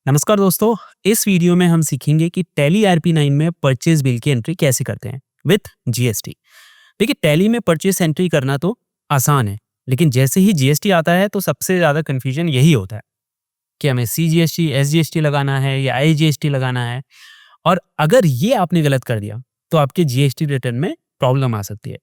नमस्कार दोस्तों। इस वीडियो में हम सीखेंगे कि टैली RP9 में परचेज बिल की एंट्री कैसे करते हैं विथ जीएसटी। देखिए, टैली में परचेज एंट्री करना तो आसान है, लेकिन जैसे ही जीएसटी आता है तो सबसे ज़्यादा कन्फ्यूजन यही होता है कि हमें CGST, SGST लगाना है या IGST लगाना है। और अगर ये आपने गलत कर दिया तो आपके जीएसटी रिटर्न में प्रॉब्लम आ सकती है।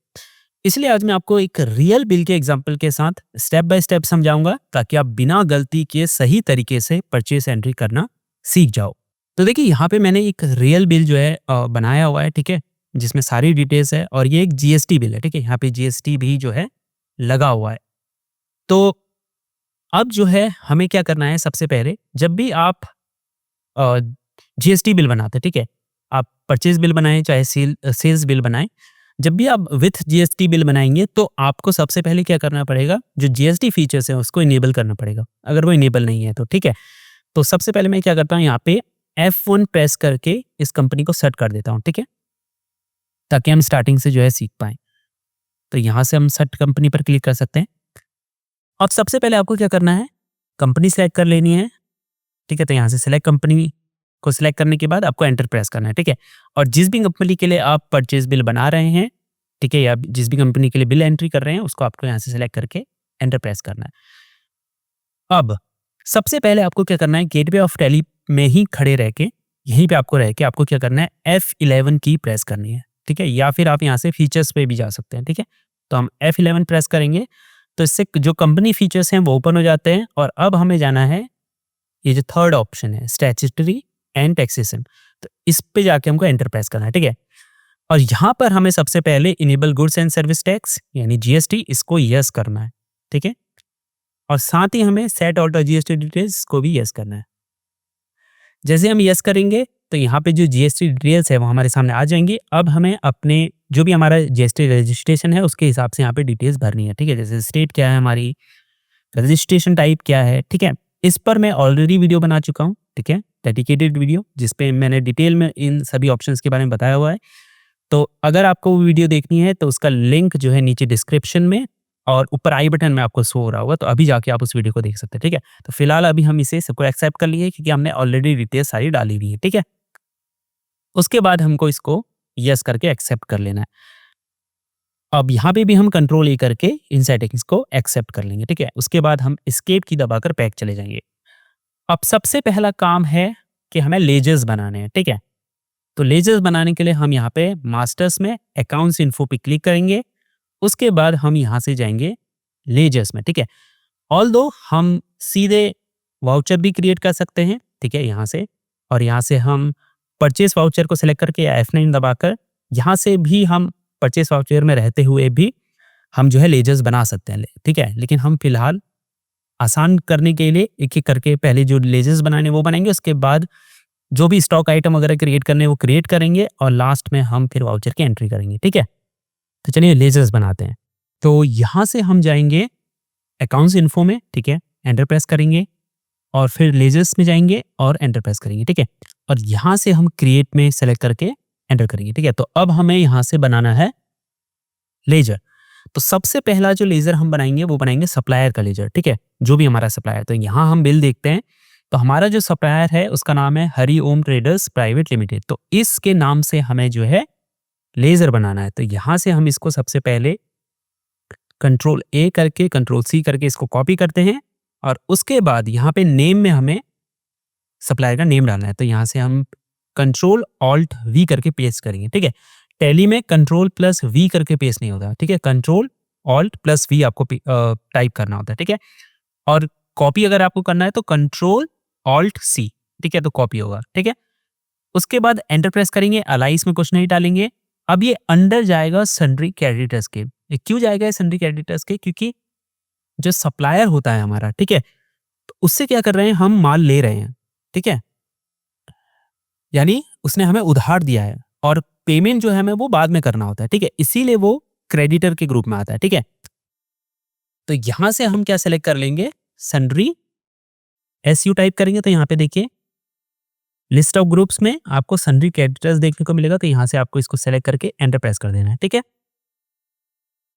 इसलिए आज मैं आपको एक रियल बिल के एग्जाम्पल के साथ स्टेप बाय स्टेप समझाऊंगा ताकि आप बिना गलती के सही तरीके से परचेस एंट्री करना सीख जाओ। तो देखिए, यहाँ पे मैंने एक रियल बिल जो है बनाया हुआ है, ठीक है, जिसमें सारी डिटेल्स है और ये एक जीएसटी बिल है, ठीक है। यहाँ पे जीएसटी भी जो है लगा हुआ है। तो अब जो है हमें क्या करना है, सबसे पहले जब भी आप जीएसटी बिल बनाते हैं, ठीक है, आप परचेज बिल बनाएं चाहे सेल्स बिल बनाएं, जब भी आप विथ जीएसटी बिल बनाएंगे तो आपको सबसे पहले क्या करना पड़ेगा, जो जीएसटी फीचर्स हैं उसको इनेबल करना पड़ेगा। अगर वो इनेबल नहीं है तो ठीक है, तो सबसे पहले मैं क्या करता हूँ, यहाँ पे F1 प्रेस करके इस कंपनी को सेट कर देता हूँ, ठीक है, ताकि हम स्टार्टिंग से जो है सीख पाएं। तो यहाँ से हम सेट कंपनी पर क्लिक कर सकते हैं। अब सबसे पहले आपको क्या करना है, कंपनी सेलेक्ट कर लेनी है, ठीक है। तो यहाँ से सिलेक्ट कंपनी को सिलेक्ट करने के बाद आपको एंटर प्रेस करना है, ठीक है। और जिस भी कंपनी के लिए आप परचेज बिल बना रहे हैं, ठीक है, या जिस भी कंपनी के लिए बिल एंट्री कर रहे हैं उसको आपको यहाँ से सिलेक्ट करके एंटर प्रेस करना है। अब सबसे पहले आपको क्या करना है, गेटवे ऑफ टैली में ही खड़े रह के यहीं पे आपको रह के आपको क्या करना है, F11 की प्रेस करनी है, ठीक है। या फिर आप यहाँ से फीचर्स पे भी जा सकते हैं, ठीक है। तो हम F11 प्रेस करेंगे तो इससे जो कंपनी फीचर्स हैं वो ओपन हो जाते हैं। और अब हमें जाना है, ये जो थर्ड ऑप्शन है स्टैट्यूटरी एंड टैक्सेशन, तो इस पे जाके हमको एंटर प्रेस करना है, ठीक है। और यहाँ पर हमें सबसे पहले enable goods and service tax यानी जीएसटी, इसको यस करना है, ठीक है। और साथ ही हमें सेट ऑल्टर जीएसटी डिटेल्स को भी यस करना है। जैसे हम यस करेंगे तो यहाँ पे जो जीएसटी डिटेल्स है वो हमारे सामने आ जाएंगी। अब हमें अपने जो भी हमारा जीएसटी रजिस्ट्रेशन है उसके हिसाब से यहाँ पे डिटेल्स भरनी है, ठीक है। जैसे स्टेट क्या है हमारी, रजिस्ट्रेशन टाइप क्या है, ठीक है। इस पर मैं ऑलरेडी वीडियो बना चुका हूँ, ठीक है, डेडिकेटेड वीडियो, जिसपे मैंने डिटेल में इन सभी ऑप्शंस के बारे में बताया हुआ है। तो अगर आपको वो वीडियो देखनी है तो उसका लिंक जो है नीचे डिस्क्रिप्शन में और ऊपर आई बटन में आपको शो हो रहा होगा, तो अभी जाके आप उस वीडियो को देख सकते हैं, ठीक है। तो फिलहाल अभी हम इसे सबको एक्सेप्ट कर लिए क्योंकि हमने ऑलरेडी डिटेल सारी डाली हुई है, ठीक है। उसके बाद हमको इसको यस करके एक्सेप्ट कर लेना है। अब यहाँ पे भी हम कंट्रोल ए करके इन सेटिंग्स को एक्सेप्ट कर लेंगे, ठीक है। उसके बाद हम एस्केप की दबाकर बैक चले जाएंगे। अब सबसे पहला काम है कि हमें लेजर्स बनाने हैं, ठीक है। तो लेजर्स बनाने के लिए हम यहाँ पे मास्टर्स में अकाउंट्स इन्फो पे क्लिक करेंगे। उसके बाद हम यहाँ से जाएंगे लेजर्स में, ठीक है। ऑल्दो हम सीधे वाउचर भी क्रिएट कर सकते हैं, ठीक है, यहाँ से। और यहाँ से हम परचेस वाउचर को सिलेक्ट करके या F9 दबाकर यहाँ से भी हम परचेस वाउचर में रहते हुए भी हम जो है लेजर्स बना सकते हैं, ठीक है। लेकिन हम फिलहाल आसान करने के लिए एक एक करके पहले जो लेजर्स बनाने वो बनाएंगे, उसके बाद जो भी स्टॉक आइटम वगैरह क्रिएट करने वो क्रिएट करेंगे और लास्ट में हम फिर वाउचर की एंट्री करेंगे, ठीक है। तो चलिए लेजर्स बनाते हैं। तो यहाँ से हम जाएंगे अकाउंट्स इन्फो में, ठीक है, एंटर प्रेस करेंगे और फिर लेजर्स में जाएंगे और एंटर प्रेस करेंगे, ठीक है। और यहाँ से हम क्रिएट में सेलेक्ट करके एंटर करेंगे, ठीक है। तो अब हमें यहाँ से बनाना है लेजर। तो सबसे पहला जो लेजर हम बनाएंगे वो बनाएंगे सप्लायर का लेजर, ठीक है, जो भी हमारा सप्लायर। तो यहाँ हम बिल देखते हैं, तो हमारा जो सप्लायर है उसका नाम है हरि ओम ट्रेडर्स प्राइवेट लिमिटेड। तो इसके नाम से हमें जो है लेजर बनाना है। तो यहाँ से हम इसको सबसे पहले कंट्रोल ए करके कंट्रोल सी करके इसको कॉपी करते हैं और उसके बाद यहाँ पे नेम में हमें सप्लायर का नेम डालना है। तो यहाँ से हम कंट्रोल ऑल्ट वी करके पेस्ट करेंगे, ठीक है। टैली में कंट्रोल प्लस वी करके पेस्ट नहीं होता, ठीक है, कंट्रोल ऑल्ट प्लस वी आपको टाइप करना होता है, ठीक है। और कॉपी अगर आपको करना है तो कंट्रोल ऑल्ट सी, ठीक है, तो कॉपी होगा, ठीक है। उसके बाद एंटर प्रेस करेंगे, अलाइस में कुछ नहीं डालेंगे। अब ये अंडर जाएगा सन्ड्री क्रेडिटर्स के। ये क्यों जाएगा सन्ड्री क्रेडिटर्स के, क्योंकि जो सप्लायर होता है हमारा, ठीक है, तो उससे क्या कर रहे हैं, हम माल ले रहे हैं, ठीक है, यानी उसने हमें उधार दिया है और पेमेंट जो है हमें वो बाद में करना होता है, ठीक है, इसीलिए वो क्रेडिटर के ग्रुप में आता है, ठीक है। तो यहां से हम क्या सेलेक्ट कर लेंगे, सन्ड्री, SU टाइप करेंगे तो यहाँ पे देखिए लिस्ट ऑफ ग्रुप्स में आपको सन्ड्री क्रेडिटर्स देखने को मिलेगा। तो यहाँ से आपको इसको सेलेक्ट करके एंटर प्रेस कर देना है, ठीक है।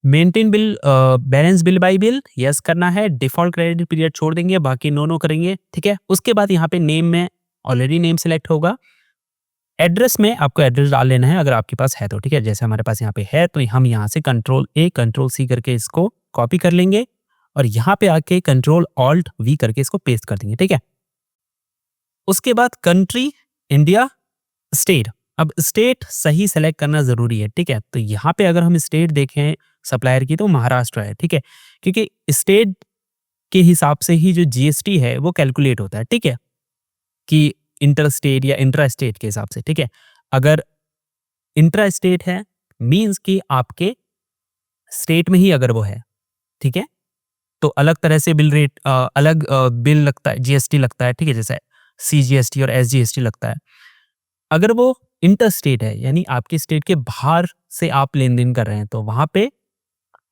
Maintain bill balance bill bye bill yes करना है। डिफॉल्ट क्रेडिट पीरियड छोड़ देंगे, बाकी नो करेंगे, ठीक है। उसके बाद यहाँ पे नेम में ऑलरेडी नेम सेलेक्ट होगा। एड्रेस में आपको एड्रेस डाल लेना है अगर आपके पास है तो, ठीक है। जैसे हमारे पास यहाँ पे है तो हम यहाँ से कंट्रोल ए कंट्रोल सी करके इसको कॉपी कर लेंगे और यहाँ पे आके कंट्रोल ऑल्ट वी करके इसको पेस्ट कर देंगे, ठीक है। उसके बाद कंट्री इंडिया, स्टेट। अब स्टेट सही सेलेक्ट करना जरूरी है, ठीक है। तो यहाँ पे अगर हम स्टेट देखें सप्लायर की तो महाराष्ट्र है, ठीक है, क्योंकि स्टेट के हिसाब से ही जो जीएसटी है वो कैलकुलेट होता है, ठीक है, कि इंटर स्टेट या इंट्रा स्टेट के हिसाब से, ठीक है। अगर इंट्रा स्टेट है मींस कि आपके स्टेट में ही अगर वो है, ठीक है, तो अलग तरह से बिल रेट अलग बिल लगता है, जीएसटी लगता है, ठीक है, जैसे सीजीएसटी और एसजीएसटी लगता है। अगर वो इंटर स्टेट है यानी आपके स्टेट के बाहर से आप लेन देन कर रहे हैं तो वहां पे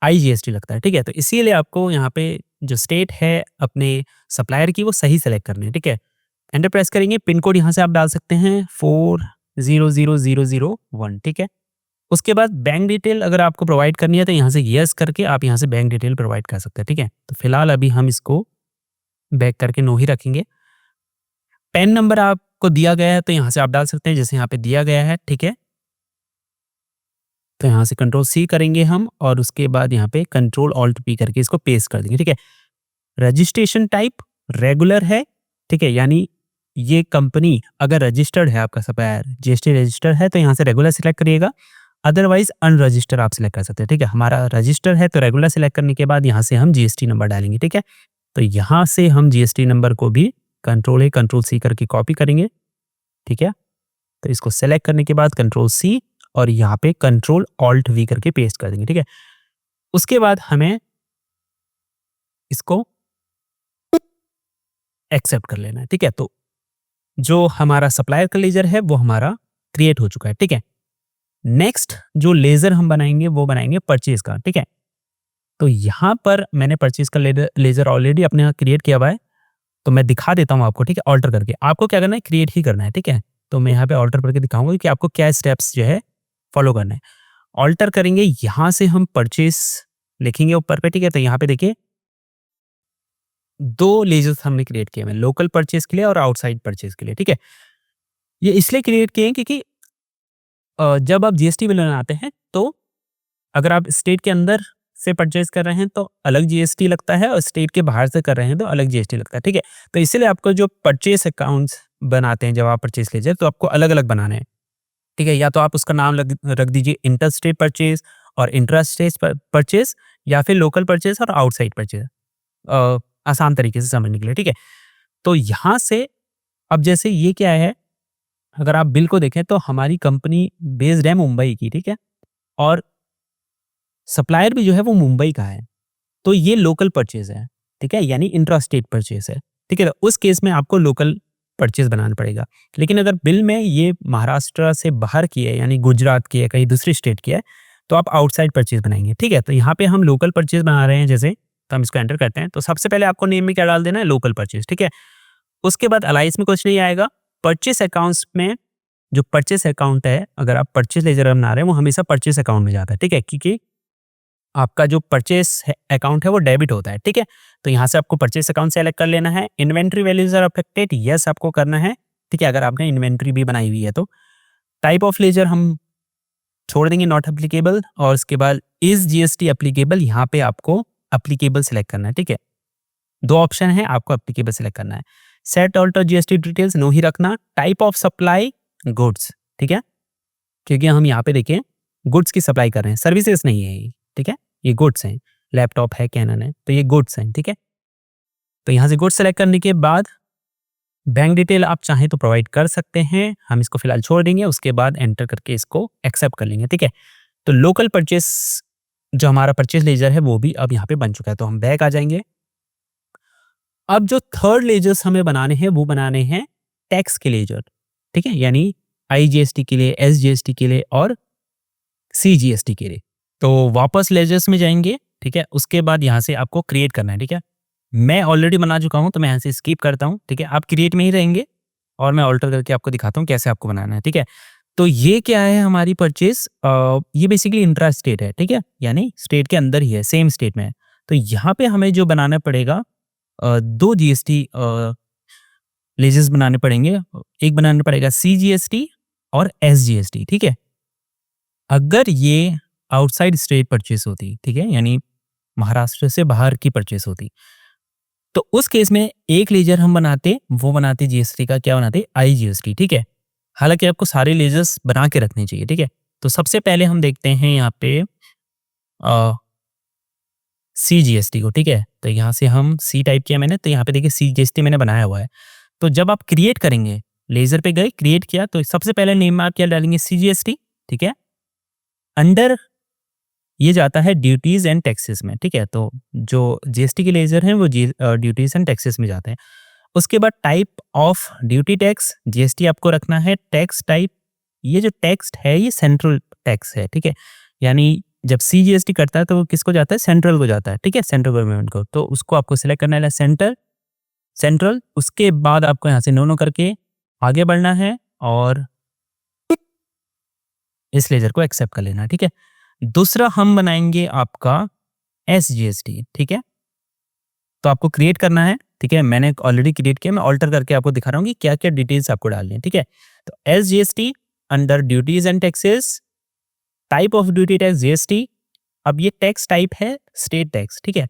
आईजीएसटी लगता है, ठीक है। तो इसीलिए आपको यहाँ पे जो स्टेट है अपने सप्लायर की वो सही सेलेक्ट करनी है, ठीक है। एंटर प्रेस करेंगे, पिन कोड यहाँ से आप डाल सकते हैं 400001, ठीक है। उसके बाद बैंक डिटेल अगर आपको प्रोवाइड करनी है तो यहाँ से यस करके आप यहाँ से बैंक डिटेल प्रोवाइड कर सकते हैं, ठीक है। तो फिलहाल अभी हम इसको बैक करके नो ही रखेंगे। पैन नंबर आपको दिया गया है तो यहाँ से आप डाल सकते हैं जैसे यहाँ पे दिया गया है, ठीक है। तो यहाँ से कंट्रोल सी करेंगे हम और उसके बाद यहाँ पे कंट्रोल ऑल्ट पी करके इसको पेस्ट कर देंगे, ठीक है। रजिस्ट्रेशन टाइप रेगुलर है, ठीक है, यानी ये कंपनी अगर रजिस्टर्ड है, आपका सप्लायर जीएसटी रजिस्टर्ड है तो यहाँ से रेगुलर सिलेक्ट करिएगा, अदरवाइज अनरजिस्टर्ड आप सिलेक्ट कर सकते हैं, ठीक है। हमारा रजिस्टर है तो रेगुलर सिलेक्ट करने के बाद यहाँ से हम जीएसटी नंबर डालेंगे, ठीक है। तो यहाँ से हम जीएसटी नंबर को भी कंट्रोल ए कंट्रोल सी करके कॉपी करेंगे, ठीक है। तो इसको सेलेक्ट करने के बाद कंट्रोल सी और यहाँ पे कंट्रोल ऑल्ट वी करके पेस्ट कर देंगे, ठीक है। उसके बाद हमें इसको एक्सेप्ट कर लेना है, ठीक है। तो जो हमारा सप्लायर का लेजर है वो हमारा क्रिएट हो चुका है, ठीक है। नेक्स्ट जो लेजर हम बनाएंगे वो बनाएंगे परचेज का, ठीक है। तो यहाँ पर मैंने परचेज का लेजर ऑलरेडी अपने यहाँ क्रिएट किया हुआ है, तो मैं दिखा देता हूँ आपको, ठीक है। ऑल्टर करके आपको क्या करना है, क्रिएट ही करना है, ठीक है। तो मैं यहाँ पे ऑल्टर करके दिखाऊंगा कि आपको क्या स्टेप्स जो है फॉलो करना है। ऑल्टर करेंगे, यहाँ से हम परचेज लिखेंगे ऊपर पे, ठीक है। तो यहाँ पे देखिए 2 लेजर्स हमने क्रिएट किए हैं, लोकल परचेज के लिए और आउटसाइड परचेज के लिए, ठीक है। ये इसलिए क्रिएट किए हैं क्योंकि जब आप जीएसटी बिल बनाते हैं तो अगर आप स्टेट के अंदर से परचेज कर रहे हैं तो अलग जीएसटी लगता है और स्टेट के बाहर से कर रहे हैं तो अलग जीएसटी लगता है, ठीक है। तो इसीलिए आपको जो परचेज अकाउंट्स बनाते हैं जब आप परचेज लीजिए तो आपको अलग अलग बनाने हैं, ठीक है। या तो आप उसका नाम रख दीजिए इंटर स्टेट परचेज और इंट्रा स्टेट परचेज या फिर लोकल परचेज और आउटसाइड परचेज, आसान तरीके से समझने के लिए, ठीक है। तो यहाँ से अब जैसे ये क्या है, अगर आप बिल को देखें तो हमारी कंपनी बेस्ड है मुंबई की, ठीक है, और सप्लायर भी जो है वो मुंबई का है, तो ये लोकल परचेज है, ठीक है, यानी इंट्रा स्टेट परचेज है, ठीक है। तो उस केस में आपको लोकल परचेज बनाना पड़ेगा। लेकिन अगर बिल में ये महाराष्ट्र से बाहर की है यानी गुजरात की है, कहीं दूसरी स्टेट की है, तो आप आउटसाइड परचेज बनाएंगे, ठीक है। तो यहाँ पे हम लोकल परचेज बना रहे हैं जैसे, तो हम इसको एंटर करते हैं। तो सबसे पहले आपको नेम में क्या डाल देना है, लोकल परचेज, ठीक है। उसके बाद अलाइस में कुछ नहीं आएगा। परचेस अकाउंट्स में जो परचेस अकाउंट है, अगर आप परचेस लेजर बना रहे हैं वो हमेशा परचेस अकाउंट में जाता है, ठीक है, क्योंकि आपका जो परचेस अकाउंट है वो डेबिट होता है, ठीक है। तो यहाँ से आपको परचेस अकाउंट सेलेक्ट कर लेना है। Inventory values are affected, yes आपको करना है, ठीक है, अगर आपने इन्वेंट्री भी बनाई हुई है तो। टाइप ऑफ लेजर हम छोड़ देंगे, नॉट एप्लीकेबल, और उसके बाद इज जीएसटी एप्लीकेबल, यहाँ पे आपको एप्लीकेबल सेलेक्ट करना है, ठीक है। 2 ऑप्शन है, आपको एप्लीकेबल सेलेक्ट करना है। Set alter GST details no ही रखना। टाइप ऑफ सप्लाई गुड्स, ठीक है, क्योंकि हम यहाँ पे देखें गुड्स की सप्लाई कर रहे हैं, सर्विसेज नहीं है ये, ठीक है, ये गुड्स हैं, लैपटॉप है, कैनन है, तो ये गुड्स हैं, ठीक है। तो यहाँ से गुड्स सेलेक्ट करने के बाद बैंक डिटेल आप चाहें तो प्रोवाइड कर सकते हैं, हम इसको फिलहाल छोड़ देंगे। उसके बाद एंटर करके इसको एक्सेप्ट कर लेंगे, ठीक है। तो लोकल परचेस जो हमारा परचेस लेजर है वो भी अब यहाँ पे बन चुका है। तो हम बैक आ जाएंगे। अब जो थर्ड लेजर्स हमें बनाने हैं वो बनाने हैं टैक्स के लेजर, ठीक है, यानी आईजीएसटी के लिए, एसजीएसटी के लिए और सीजीएसटी के लिए। तो वापस लेजर्स में जाएंगे, ठीक है। उसके बाद यहाँ से आपको क्रिएट करना है, ठीक है। मैं ऑलरेडी बना चुका हूँ तो मैं यहाँ से स्किप करता हूँ, ठीक है। आप क्रिएट में ही रहेंगे और मैं ऑल्टर करके आपको दिखाता हूँ कैसे आपको बनाना है, ठीक है। तो ये क्या है हमारी परचेज, ये बेसिकली इंट्रा स्टेट है, ठीक है, यानी स्टेट के अंदर ही है, सेम स्टेट में है। तो यहाँ पे हमें जो बनाना पड़ेगा 2 जीएसटी लेजर्स बनाने पड़ेंगे। एक बनाना पड़ेगा CGST और SGST, ठीक है। अगर ये आउटसाइड स्टेट परचेस होती, ठीक है, यानी महाराष्ट्र से बाहर की परचेस होती, तो उस केस में एक लेजर हम बनाते, वो बनाते जीएसटी का क्या बनाते, IGST, ठीक है। हालांकि आपको सारे लेजर्स बना के रखने चाहिए, ठीक है। तो सबसे पहले हम देखते हैं यहाँ पे CGST को, ठीक है। तो यहाँ से हम C टाइप किया मैंने, तो यहाँ पे देखिए CGST मैंने बनाया हुआ है। तो जब आप क्रिएट करेंगे, लेजर पे गए, क्रिएट किया, तो सबसे पहले नेम में आप क्या डालेंगे, CGST, ठीक है। अंडर ये जाता है ड्यूटीज एंड टैक्सेस में, ठीक है। तो जो जीएसटी के लेजर हैं वो ड्यूटीज एंड टैक्सेस में जाते हैं। उसके बाद type of duty tax, GST आपको रखना है। टैक्स टाइप, ये जो टैक्स है ये सेंट्रल टैक्स है, ठीक है। यानी जब CGST करता है तो वो किसको जाता है, सेंट्रल को जाता है, ठीक है, सेंट्रल गवर्नमेंट को। तो उसको आपको सिलेक्ट करना है सेंट्रल। उसके बाद आपको यहाँ से नो करके आगे बढ़ना है और इस लेजर को एक्सेप्ट कर लेना है, ठीक है। दूसरा हम बनाएंगे आपका SGST, ठीक है। तो आपको क्रिएट करना है, ठीक है। मैंने ऑलरेडी क्रिएट किया, मैं ऑल्टर करके आपको दिखा रहा हूँ कि क्या क्या डिटेल्स आपको डालनी है, ठीक है। तो SGST under duties and taxes, type of duty tax GST। अब ये टैक्स टाइप है स्टेट टैक्स, ठीक है।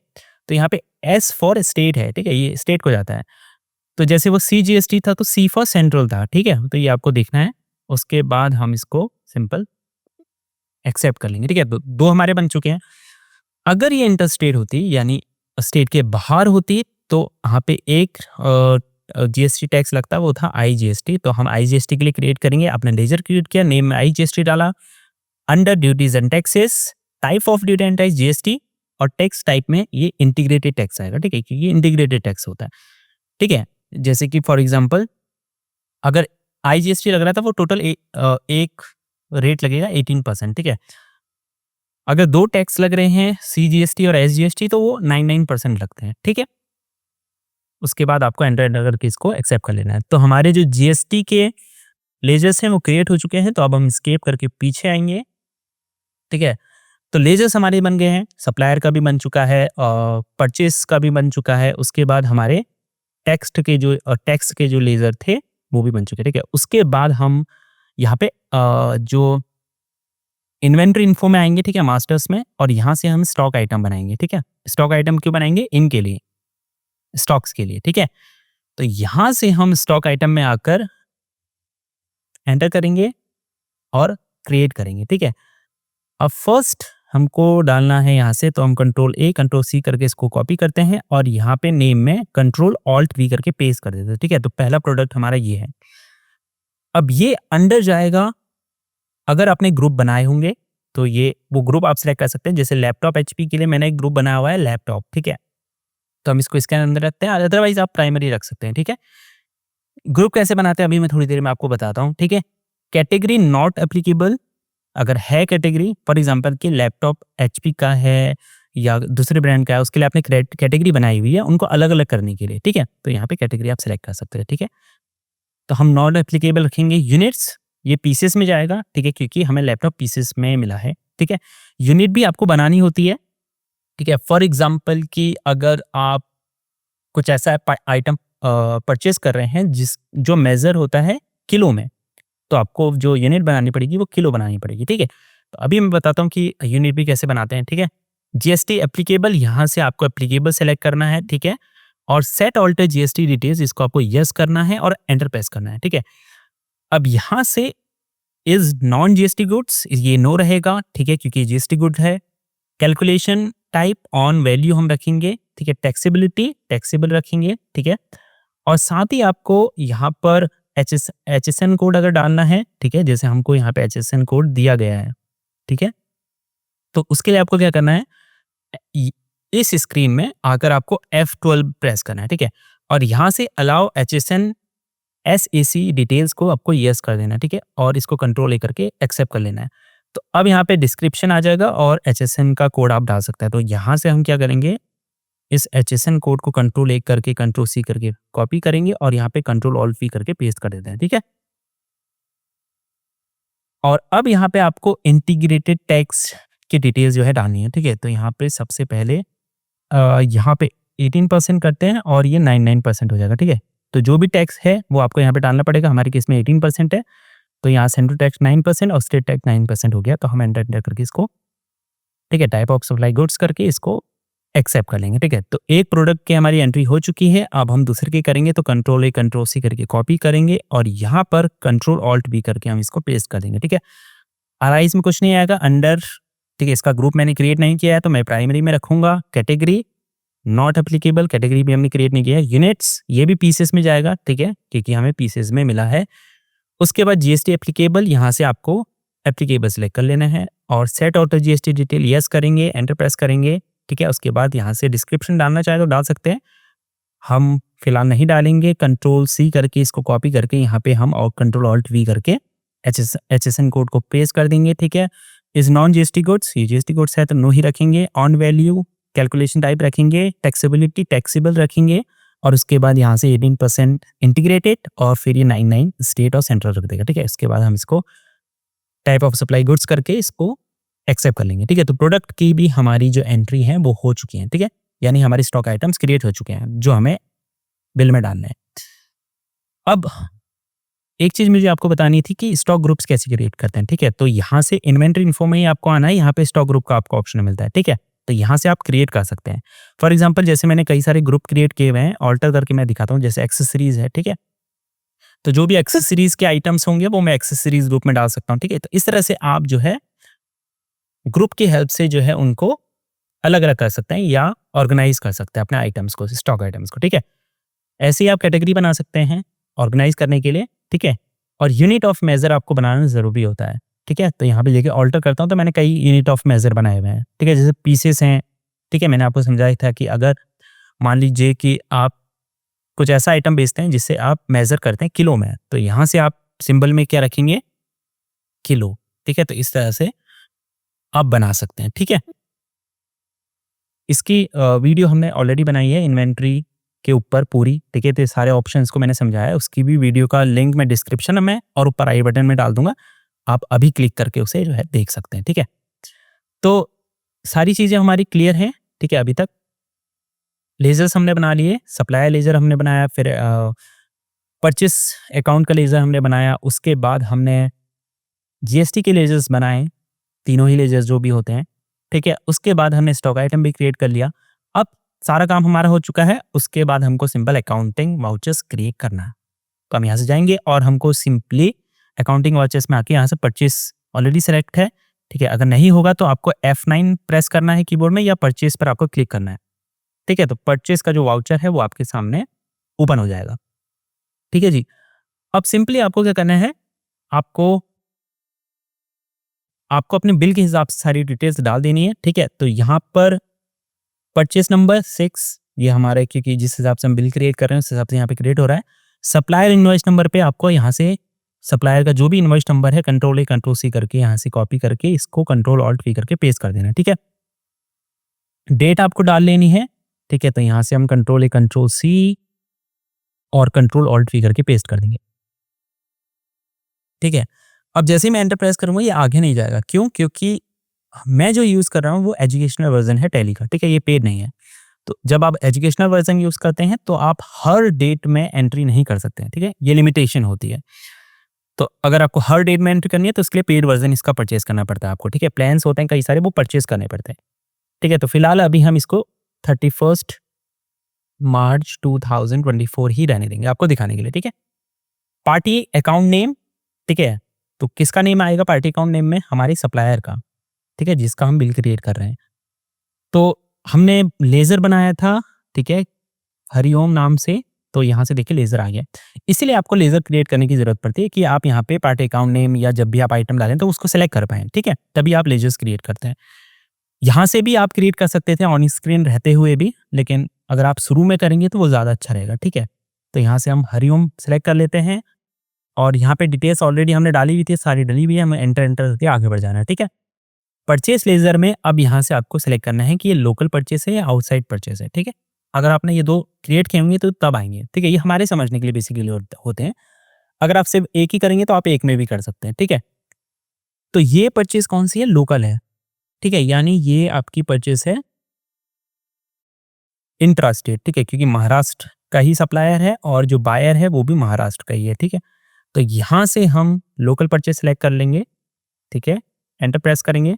तो यहाँ पे S फॉर स्टेट है, ठीक है, ये स्टेट को जाता है। तो जैसे वो CGST था तो C फॉर सेंट्रल था, ठीक है। तो ये आपको देखना है। उसके बाद हम इसको सिंपल एक्सेप्ट कर लेंगे, ठीक है। तो दो हमारे बन चुके हैं। अगर ये इंटर स्टेट होती, यानी स्टेट के बाहर होती, तो यहाँ पे एक GST टैक्स लगता, वो था IGST। तो हम IGST के लिए क्रिएट करेंगे। आपने लेजर क्रिएट किया, नेम में IGST डाला, under duties and taxes, type of duty and tax GST, और टैक्स टाइप में ये इंटीग्रेटेड टैक्स आएगा, ठीक है, क्योंकि ये इंटीग्रेटेड टैक्स होता है, ठीक है। जैसे कि फॉर एग्जाम्पल अगर IGST लग रहा था, वो टोटल एक रेट लगेगा 18%, ठीक है। अगर दो टैक्स लग रहे हैं CGST और SGST तो वो 99% लगते हैं, ठीक है। उसके बाद आपको एंटर करके इसको एक्सेप्ट कर लेना है। तो हमारे जो GST के लेजर्स हैं वो क्रिएट हो चुके हैं। तो अब हम स्केप करके पीछे आएंगे, ठीक है। तो लेजर्स हमारे बन गए हैं, सप्लायर का भी बन चुका है और परचेस का भी बन चुका है। उसके बाद हमारे टैक्स के जो लेजर थे वो भी बन चुके हैं, ठीक है। उसके बाद हम यहाँ पे जो इन्वेंट्री इन्फो में आएंगे, ठीक है, मास्टर्स में, और यहाँ से हम स्टॉक आइटम बनाएंगे, ठीक है। स्टॉक आइटम क्यों बनाएंगे, इनके लिए, स्टॉक्स के लिए, ठीक है। तो यहाँ से हम स्टॉक आइटम में आकर एंटर करेंगे और क्रिएट करेंगे, ठीक है। अब फर्स्ट हमको डालना है यहाँ से, तो हम Ctrl+A Ctrl+C करके इसको कॉपी करते हैं और यहाँ पे नेम में Ctrl+Alt+V करके पेस्ट कर देते हैं, ठीक है। तो पहला प्रोडक्ट हमारा ये है। अब ये अंडर जाएगा, अगर आपने ग्रुप बनाए होंगे तो ये वो ग्रुप आप सिलेक्ट कर सकते हैं। जैसे लैपटॉप HP के लिए मैंने एक ग्रुप बनाया हुआ है लैपटॉप, ठीक है। तो हम इसको इसके अंदर रखते हैं, अदरवाइज आप प्राइमरी रख सकते हैं, ठीक है। ग्रुप कैसे बनाते हैं अभी मैं थोड़ी देर में आपको बताता हूँ, ठीक है। कैटेगरी नॉट एप्लीकेबल, अगर है कैटेगरी, फॉर एग्जांपल कि लैपटॉप HP का है या दूसरे ब्रांड का है, उसके लिए आपने कैटेगरी बनाई हुई है उनको अलग अलग करने के लिए, ठीक है। तो यहाँ पे कैटेगरी आप सिलेक्ट कर सकते हैं, ठीक है। तो हम नॉट एप्लीकेबल रखेंगे। यूनिट्स, ये पीसेस में जाएगा, ठीक है, क्योंकि हमें लैपटॉप पीसेस में मिला है, ठीक है। यूनिट भी आपको बनानी होती है, ठीक है। फॉर एग्जांपल कि अगर आप कुछ ऐसा आइटम परचेज कर रहे हैं जो मेजर होता है किलो में, तो आपको जो यूनिट बनानी पड़ेगी वो किलो बनानी पड़ेगी, ठीक है। तो अभी मैं बताता हूँ कि यूनिट भी कैसे बनाते हैं, ठीक है। GST एप्लीकेबल, यहाँ से आपको एप्लीकेबल सेलेक्ट करना है, ठीक है। और सेट ऑल्टर GST डिटेल्स, इसको आपको यस करना है और एंटर प्रेस करना है, ठीक है। अब यहाँ से इज नॉन GST गुड्स, ये नो रहेगा, ठीक है, क्योंकि GST गुड है। कैलकुलेशन टाइप ऑन वैल्यू हम रखेंगे, ठीक है। टैक्सेबिलिटी टैक्सेबल रखेंगे, ठीक है। और साथ ही आपको यहाँ पर HSN कोड अगर डालना है, ठीक है, जैसे हमको यहाँ पे HSN कोड दिया गया है, ठीक है। तो उसके लिए आपको क्या करना है, इस स्क्रीन में आकर आपको F12 प्रेस करना है, ठीक है। और यहाँ से अलाउ HSN SAC डिटेल्स को आपको यस कर देना है, ठीक है। और इसको Ctrl+A करके एक्सेप्ट कर लेना है। तो अब यहाँ पे डिस्क्रिप्शन आ जाएगा और HSN का कोड आप डाल सकते हैं। तो यहाँ से हम क्या करेंगे, इस HSN कोड को Ctrl+A करके Ctrl+C करके कॉपी करेंगे और यहाँ पे Ctrl+Alt+V करके पेस्ट कर देते हैं, ठीक है। और अब यहाँ पे आपको इंटीग्रेटेड टैक्स की डिटेल्स जो है डालनी है, ठीक है। तो यहाँ पे सबसे पहले यहाँ पे 18% करते हैं और ये 99% हो जाएगा, ठीक है। तो जो भी टैक्स है वो आपको यहाँ पे डालना पड़ेगा। हमारे केस में 18% है, तो यहाँ सेंट्रल टैक्स 9% और स्टेट टैक्स 9% हो गया। तो हम एंटर करके इसको, ठीक है, टाइप ऑफ सप्लाई गुड्स करके इसको एक्सेप्ट कर लेंगे। ठीक है, तो एक प्रोडक्ट की हमारी एंट्री हो चुकी है। अब हम दूसरे की करेंगे तो कंट्रोल ए कंट्रोल सी करके कॉपी करेंगे और यहाँ पर कंट्रोल ऑल्ट बी करके हम इसको पेस्ट कर देंगे। ठीक है, अराइज में कुछ नहीं आएगा अंडर, ठीक है, इसका ग्रुप मैंने क्रिएट नहीं किया है तो मैं प्राइमरी में रखूंगा। कैटेगरी नॉट एप्लीकेबल, कैटेगरी भी हमने क्रिएट नहीं किया है। यूनिट्स ये भी पीसेस में जाएगा, ठीक है, क्योंकि हमें पीसेस में मिला है। उसके बाद जीएसटी एप्लीकेबल, यहाँ से आपको एप्लीकेबल सेलेक्ट कर लेना है और set auto GST detail yes करेंगे, एंटर प्रेस करेंगे। ठीक है, उसके बाद यहाँ से डिस्क्रिप्शन डालना चाहे तो डाल सकते हैं, हम फिलहाल नहीं डालेंगे। कंट्रोल सी करके इसको कॉपी करके यहाँ पे हम और कंट्रोल ऑल्ट वी करके HSN कोड को पेस्ट कर देंगे। ठीक है, इज नॉन जीएसटी गुड्स, ये जीएसटी गुड्स है तो नो ही रखेंगे। ऑन वैल्यू कैलकुलेशन टाइप रखेंगे, टैक्सेबिलिटी टैक्सेबल रखेंगे और उसके बाद यहाँ से 18% इंटीग्रेटेड और फिर ये 99 स्टेट और सेंट्रल रख देगा। ठीक है, इसके बाद हम इसको टाइप ऑफ सप्लाई गुड्स करके इसको एक्सेप्ट कर लेंगे। ठीक है, तो प्रोडक्ट की भी हमारी जो एंट्री है वो हो चुकी है। ठीक है, यानी हमारी स्टॉक आइटम्स क्रिएट हो चुके हैं जो हमें बिल में डालने हैं। अब एक चीज मुझे आपको बतानी थी कि स्टॉक ग्रुप्स कैसे क्रिएट करते हैं। ठीक है, तो यहाँ से इन्वेंटरी इन्फो में ही आपको आना है, यहाँ पे स्टॉक ग्रुप का आपको ऑप्शन मिलता है। ठीक है, तो यहाँ से आप क्रिएट कर सकते हैं। फॉर एग्जाम्पल जैसे मैंने कई सारे ग्रुप क्रिएट किए हुए हैं, ऑल्टर करके मैं दिखाता हूँ। जैसे एक्सेसरीज है, ठीक है, तो जो भी एक्सेसरीज के आइटम्स होंगे वो मैं एक्सेसरीज ग्रुप में डाल सकता हूँ। ठीक है, तो इस तरह से आप जो है ग्रुप की हेल्प से जो है उनको अलग अलग कर सकते हैं या ऑर्गेनाइज कर सकते हैं अपने आइटम्स को, स्टॉक आइटम्स को। ठीक है, ऐसे ही आप कैटेगरी बना सकते हैं ऑर्गेनाइज करने के लिए। ठीक है, और यूनिट ऑफ मेजर आपको बनाना जरूरी होता है। ठीक है, तो यहाँ पे लेके ऑल्टर करता हूँ तो मैंने कई यूनिट ऑफ मेजर बनाए हुए हैं। ठीक है, जैसे पीसेस हैं। ठीक है, मैंने आपको समझाया था कि अगर मान लीजिए कि आप कुछ ऐसा आइटम बेचते हैं जिससे आप मेजर करते हैं किलो में, तो यहाँ से आप सिंबल में क्या रखेंगे, किलो। ठीक है, तो इस तरह से आप बना सकते हैं। ठीक है, इसकी वीडियो हमने ऑलरेडी बनाई है इन्वेंट्री के ऊपर पूरी। ठीक है, तो सारे ऑप्शंस को मैंने समझाया है, उसकी भी वीडियो का लिंक मैं डिस्क्रिप्शन में और ऊपर आई बटन में डाल दूंगा, आप अभी क्लिक करके उसे जो है देख सकते हैं। ठीक है, तो सारी चीज़ें हमारी क्लियर हैं। ठीक है, अभी तक लेजर्स हमने बना लिए, सप्लायर लेजर हमने बनाया, फिर परचेस अकाउंट का लेजर हमने बनाया, उसके बाद हमने जीएसटी के लेजर्स बनाए, तीनों ही लेजर्स जो भी होते हैं। ठीक है, उसके बाद हमने स्टॉक आइटम भी क्रिएट कर लिया। अब सारा काम हमारा हो चुका है, उसके बाद हमको सिंपल अकाउंटिंग वाउचर्स क्रिएट करना है। तो हम यहाँ से जाएंगे और हमको सिंपली अकाउंटिंग वाउचर्स में आके यहाँ से परचेस ऑलरेडी सेलेक्ट है। ठीक है, अगर नहीं होगा तो आपको F9 प्रेस करना है कीबोर्ड में या परचेस पर आपको क्लिक करना है। ठीक है, तो परचेस का जो वाउचर है वो आपके सामने ओपन हो जाएगा। ठीक है जी, अब सिंपली आपको क्या करना है, आपको अपने बिल के हिसाब से सारी डिटेल्स डाल देनी है। ठीक है, तो यहाँ पर परचेस नंबर 6 ये हमारे, क्योंकि जिस हिसाब से हम बिल क्रिएट कर रहे हैं उस हिसाब से यहाँ पे क्रिएट हो रहा है। सप्लायर इनवॉइस नंबर पे आपको यहाँ से सप्लायर का जो भी इनवॉइस नंबर है कंट्रोल ए कंट्रोल सी करके यहाँ से कॉपी करके इसको कंट्रोल ऑल्ट वी करके पेस्ट कर देना। ठीक है, डेट आपको डाल लेनी है। ठीक है, तो यहाँ से हम कंट्रोल ए कंट्रोल सी और कंट्रोल ऑल्ट वी करके पेस्ट कर देंगे। ठीक है, अब जैसे ही मैं एंटर प्रेस करूंगा ये आगे नहीं जाएगा। क्यों? क्योंकि मैं जो यूज़ कर रहा हूँ वो एजुकेशनल वर्जन है टैली का। ठीक है, ये पेड नहीं है। तो जब आप एजुकेशनल वर्जन यूज़ करते हैं तो आप हर डेट में एंट्री नहीं कर सकते हैं। ठीक है, ये लिमिटेशन होती है। तो अगर आपको हर डेट में एंट्री करनी है तो इसके लिए पेड वर्जन इसका परचेस करना पड़ता है आपको। ठीक है, प्लान्स होते हैं कई सारे, वो परचेस करने पड़ते हैं। ठीक है, तो फिलहाल अभी हम इसको 31 मार्च 2024 ही रहने देंगे आपको दिखाने के लिए। ठीक है, पार्टी अकाउंट नेम। ठीक है, तो किसका नेम आएगा पार्टी अकाउंट नेम में? हमारे सप्लायर का। ठीक है, जिसका हम बिल क्रिएट कर रहे हैं। तो हमने लेजर बनाया था, ठीक है, हरिओम नाम से, तो यहाँ से देखिए लेजर आ गया। इसीलिए आपको लेजर क्रिएट करने की जरूरत पड़ती है कि आप यहाँ पे पार्टी अकाउंट नेम या जब भी आप आइटम डालें तो उसको सेलेक्ट कर पाएं। ठीक है, तभी आप लेजर्स क्रिएट करते हैं। यहाँ से भी आप क्रिएट कर सकते थे ऑन स्क्रीन रहते हुए भी, लेकिन अगर आप शुरू में करेंगे तो वो ज़्यादा अच्छा रहेगा। ठीक है, तो यहाँ से हम हरिओम सेलेक्ट कर लेते हैं और यहाँ पे डिटेल्स ऑलरेडी हमने डाली हुई थी, सारी डली हुई है, हमें एंटर करके आगे बढ़ जाना है। ठीक है, परचेस लेजर में अब यहाँ से आपको सेलेक्ट करना है कि ये लोकल परचेस है या आउटसाइड परचेस है। ठीक है, अगर आपने ये दो क्रिएट किए होंगे तो तब आएंगे। ठीक है, ये हमारे समझने के लिए बेसिकली होते हैं। अगर आप सिर्फ एक ही करेंगे तो आप एक में भी कर सकते हैं। ठीक है, तो ये परचेस कौन सी है? लोकल है। ठीक है, यानी ये आपकी परचेस है इंट्रा स्टेट। ठीक है, क्योंकि महाराष्ट्र का ही सप्लायर है और जो बायर है वो भी महाराष्ट्र का ही है, ठीक है। तो यहाँ से हम लोकल परचेज सेलेक्ट कर लेंगे, ठीक है, एंटर प्रेस करेंगे।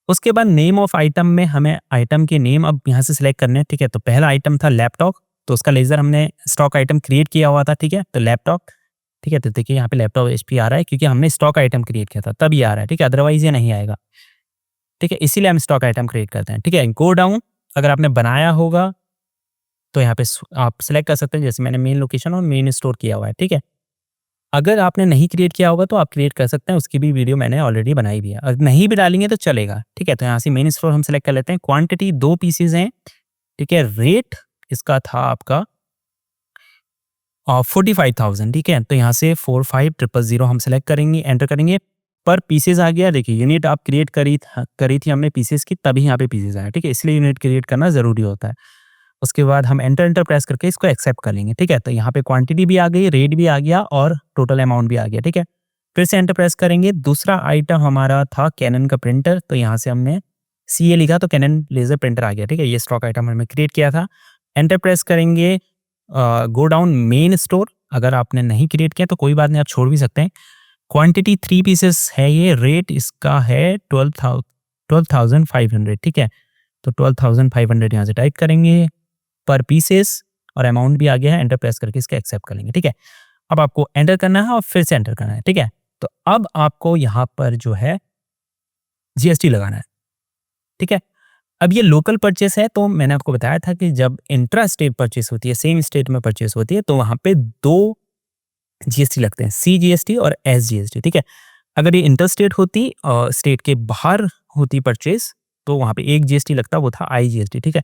उसके बाद नेम ऑफ आइटम में हमें आइटम के नेम अब यहाँ से सिलेक्ट करने हैं, ठीक है। तो पहला आइटम था लैपटॉप, तो उसका लेज़र हमने स्टॉक आइटम क्रिएट किया हुआ था, ठीक है। तो लैपटॉप, ठीक है। तो देखिए यहाँ पे लैपटॉप एचपी आ रहा है क्योंकि हमने स्टॉक आइटम क्रिएट किया था, तब ये आ रहा है, ठीक है, अदरवाइज ये नहीं आएगा, ठीक है। इसीलिए हम स्टॉक आइटम क्रिएट करते हैं, ठीक है। गो डाउन, अगर आपने बनाया होगा तो यहाँ पे आप सिलेक्ट कर सकते हैं, जैसे मैंने मेन लोकेशन और मेन स्टोर किया हुआ है, ठीक है। अगर आपने नहीं क्रिएट किया होगा तो आप क्रिएट कर सकते हैं, उसकी भी वीडियो मैंने ऑलरेडी बनाई भी है। अगर नहीं भी डालेंगे तो चलेगा, ठीक है। तो यहाँ से मेन स्टोर हम सेलेक्ट कर लेते हैं। क्वांटिटी 2 पीसेज हैं, ठीक है। रेट इसका था आपका 45,000, ठीक है। तो यहाँ से 45,000 हम सेलेक्ट करेंगे, एंटर करेंगे। पर पीसेज आ गया, देखिए यूनिट आप क्रिएट करी थी हमने पीसेज की, तभी यहाँ पे पीसेज आया, ठीक है। इसलिए यूनिट क्रिएट करना ज़रूरी होता है। उसके बाद हम एंटर प्रेस करके इसको एक्सेप्ट कर लेंगे, ठीक है। तो यहाँ पे क्वांटिटी भी आ गई, रेट भी आ गया और टोटल अमाउंट भी आ गया, ठीक है। फिर से एंटर प्रेस करेंगे। दूसरा आइटम हमारा था कैनन का प्रिंटर, तो यहाँ से हमने CA लिखा तो कैनन लेजर प्रिंटर आ गया, ठीक है। ये स्टॉक आइटम हमने क्रिएट किया था। एंटर प्रेस करेंगे, गो डाउन मेन स्टोर, अगर आपने नहीं क्रिएट किया तो कोई बात नहीं, आप छोड़ भी सकते हैं। क्वांटिटी 3 पीसेस है ये, रेट इसका है 12,500, ठीक है। तो 12,500 यहाँ से टाइप करेंगे पर पीसेस, और अमाउंट भी आ गया है। एंटर प्रेस करके इसका एक्सेप्ट कर लेंगे, ठीक है। अब आपको एंटर करना है और फिर से एंटर करना है, ठीक है। तो अब आपको यहाँ पर जो है GST लगाना है, ठीक है। अब ये लोकल परचेस है, तो मैंने आपको बताया था कि जब इंट्रा स्टेट परचेस होती है, सेम स्टेट में परचेस होती है, तो वहाँ पे 2 GST लगते हैं, CGST और SGST, ठीक है। अगर ये इंटर स्टेट होती और स्टेट के बाहर होती परचेस, तो वहाँ पे 1 GST लगता, वो था IGST, ठीक है।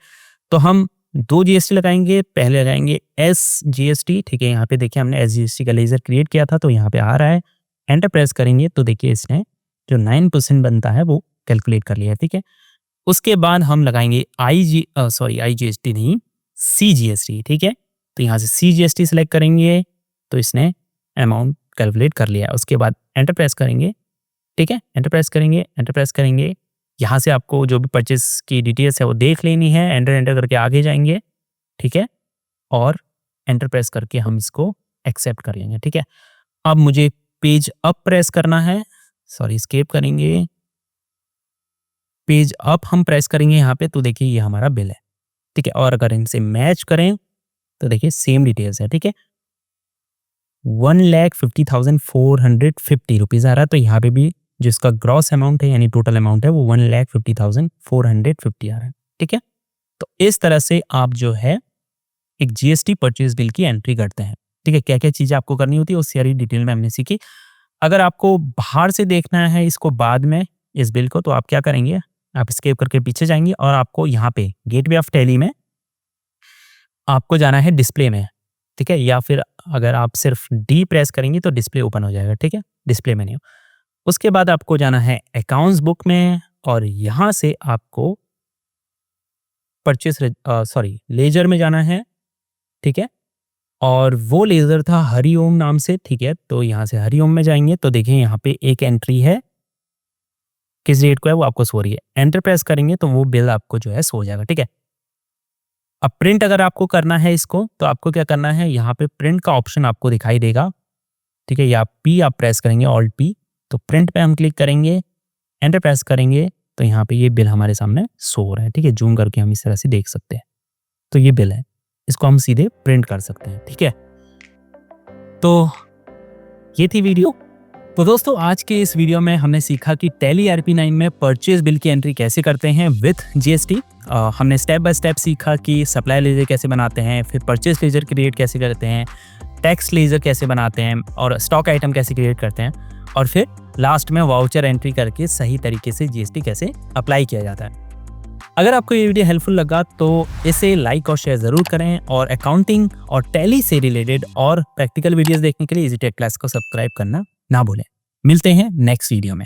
तो हम 2 GST लगाएंगे, पहले लगाएंगे SGST, ठीक है। यहाँ पे देखिए हमने SGST का लेजर क्रिएट किया था, तो यहाँ पे आ रहा है। एंटर प्रेस करेंगे तो देखिए इसने जो 9% बनता है वो कैलकुलेट कर लिया है, ठीक है। उसके बाद हम लगाएंगे IGST नहीं, CGST, ठीक है। तो यहाँ से CGST सेलेक्ट करेंगे तो इसने अमाउंट कैलकुलेट कर लिया है। उसके बाद एंटर प्रेस करेंगे, ठीक है। एंटर प्रेस करेंगे। यहाँ से आपको जो भी परचेस की डिटेल्स है वो देख लेनी है। एंटर करके आगे जाएंगे, ठीक है, और एंटर प्रेस करके हम इसको एक्सेप्ट कर लेंगे, ठीक है। अब मुझे पेज अप प्रेस करना है, एस्केप करेंगे, पेज अप हम प्रेस करेंगे यहाँ पे, तो देखिए ये हमारा बिल है, ठीक है। और अगर इनसे मैच करें तो देखिए सेम डिटेल्स है, ठीक है। 1,50,450 रुपीज़ आ रहा है, तो यहाँ पे भी जिसका ग्रॉस अमाउंट है यानी टोटल अमाउंट है वो 1,50,450 आ रहा है, ठीक है। तो इस तरह से आप जो है एक GST परचेज बिल की एंट्री करते हैं, ठीक है। क्या क्या चीज़ें आपको करनी होती है उस सारी डिटेल में हमने सीखी। अगर आपको बाहर से देखना है इसको बाद में इस बिल को, तो आप क्या करेंगे, आप एस्केप करके पीछे जाएंगे और आपको यहाँ पे गेटवे ऑफ टैली में आपको जाना है डिस्प्ले में, ठीक है। या फिर अगर आप सिर्फ D प्रेस करेंगे तो डिस्प्ले ओपन हो जाएगा, ठीक है, डिस्प्ले मेन्यू। उसके बाद आपको जाना है अकाउंट्स बुक में और यहाँ से आपको लेजर में जाना है, ठीक है। और वो लेजर था हरिओम नाम से, ठीक है। तो यहाँ से हरिओम में जाएंगे तो देखिए यहाँ पे एक एंट्री है, किस डेट को है वो आपको सो रही है। एंटर प्रेस करेंगे तो वो बिल आपको जो है सो जाएगा, ठीक है। अब प्रिंट अगर आपको करना है इसको, तो आपको क्या करना है, यहाँ पे प्रिंट का ऑप्शन आपको दिखाई देगा, ठीक है। या P आप प्रेस करेंगे, ऑल्ट P, तो प्रिंट पे हम क्लिक करेंगे, एंटर प्रेस करेंगे तो यहाँ पे ये बिल हमारे सामने शो हो रहा है, ठीक है। जूम करके हम इस तरह से देख सकते हैं, तो ये बिल है, इसको हम सीधे प्रिंट कर सकते हैं, ठीक है। तो ये थी वीडियो। तो दोस्तों आज के इस वीडियो में हमने सीखा कि टैली ERP9 में परचेज बिल की एंट्री कैसे करते हैं विथ GST। हमने स्टेप बाय स्टेप सीखा कि सप्लाई लेजर कैसे बनाते हैं, फिर परचेज लेजर क्रिएट कैसे करते हैं, टैक्स लेजर कैसे बनाते हैं और स्टॉक आइटम कैसे क्रिएट करते हैं, और फिर लास्ट में वाउचर एंट्री करके सही तरीके से GST कैसे अप्लाई किया जाता है। अगर आपको ये वीडियो हेल्पफुल लगा तो इसे लाइक और शेयर ज़रूर करें, और अकाउंटिंग और टैली से रिलेटेड और प्रैक्टिकल वीडियोस देखने के लिए इजी टेक क्लास को सब्सक्राइब करना ना भूलें। मिलते हैं नेक्स्ट वीडियो में।